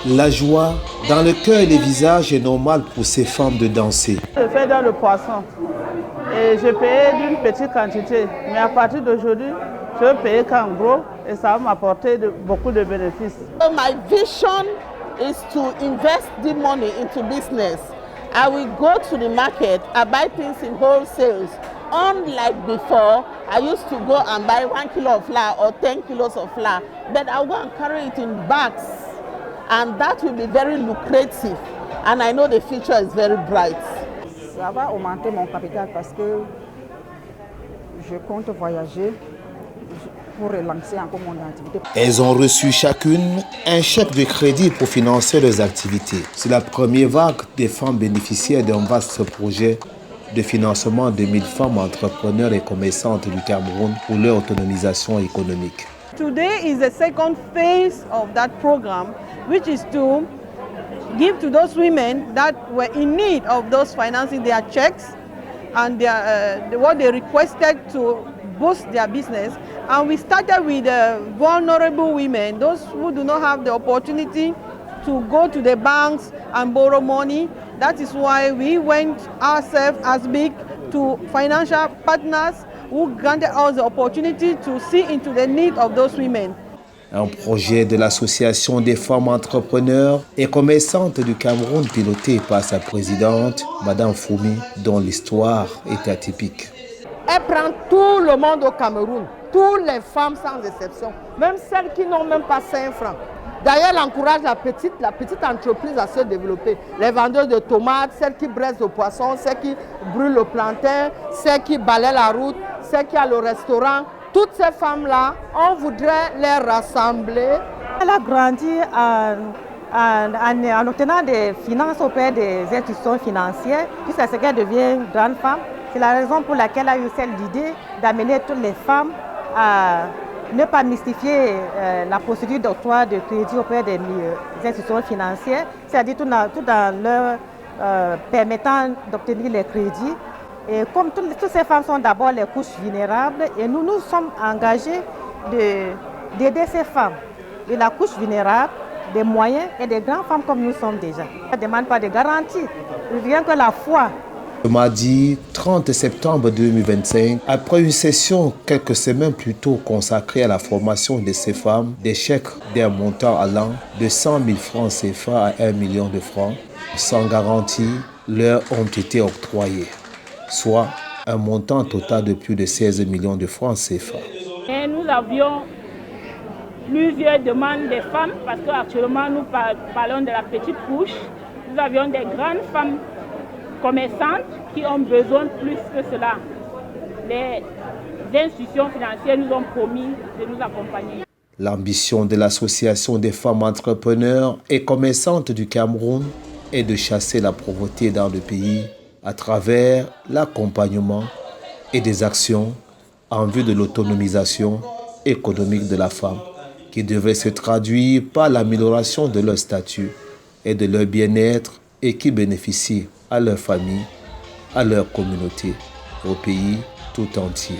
La joie dans le cœur et les visages est normal pour ces femmes de danser. Je fais dans le poisson et je paye d'une petite quantité. Mais à partir d'aujourd'hui, je vais payer qu'en gros et ça va m'apporter beaucoup de bénéfices. So my vision is to invest the money into business. I will go to the market, I buy things in wholesale. Unlike before, I used to go and buy 1 kilo of flour or 10 kilos of flour, but I'll go and carry it in bags. And that will be very lucrative. And I know the future is very bright. Ça va augmenter mon capital parce que je compte voyager pour relancer encore mon activité. Elles ont reçu chacune un chèque de crédit pour financer leurs activités. C'est la première vague des femmes bénéficiaires d'un vaste projet de financement de 1000 femmes entrepreneurs et commerçantes du Cameroun pour leur autonomisation économique. Today is the second phase of that program, which is to give to those women that were in need of those financing their checks and what they requested to boost their business. And we started with vulnerable women, those who do not have the opportunity to go to the banks and borrow money. That is why we went ourselves as big to financial partners who granted us the opportunity to see into the need of those women. Un projet de l'Association des femmes entrepreneurs et commerçantes du Cameroun piloté par sa présidente, Madame Foumi, dont l'histoire est atypique. Elle prend tout le monde au Cameroun, toutes les femmes sans exception, même celles qui n'ont même pas 5 francs. D'ailleurs, elle encourage la petite entreprise à se développer. Les vendeurs de tomates, celles qui braisent le poisson, celles qui brûlent le plantain, celles qui balaient la route, celles qui ont le restaurant. Toutes ces femmes-là, on voudrait les rassembler. Elle a grandi en obtenant des finances auprès des institutions financières, jusqu'à ce qu'elle devienne grande femme. C'est la raison pour laquelle elle a eu l'idée d'amener toutes les femmes à ne pas mystifier la procédure d'octroi de crédit auprès des institutions financières, c'est-à-dire tout en leur permettant d'obtenir les crédits. Et comme toutes ces femmes sont d'abord les couches vulnérables, et nous nous sommes engagés d'aider ces femmes de la couche vulnérable, des moyens et des grandes femmes comme nous sommes déjà. Ça ne demande pas de garantie, rien que la foi. Le mardi 30 septembre 2025, après une session quelques semaines plus tôt consacrée à la formation de ces femmes, des chèques d'un montant allant de 100 000 francs CFA à 1 million de francs, sans garantie, leur ont été octroyés, soit un montant total de plus de 16 millions de francs CFA. Et nous avions plusieurs demandes des femmes, parce qu'actuellement nous parlons de la petite couche. Nous avions des grandes femmes commerçantes qui ont besoin plus que cela. Les institutions financières nous ont promis de nous accompagner. L'ambition de l'Association des femmes entrepreneurs et commerçantes du Cameroun est de chasser la pauvreté dans le pays à travers l'accompagnement et des actions en vue de l'autonomisation économique de la femme, qui devrait se traduire par l'amélioration de leur statut et de leur bien-être et qui bénéficie à leur famille, à leur communauté, au pays tout entier.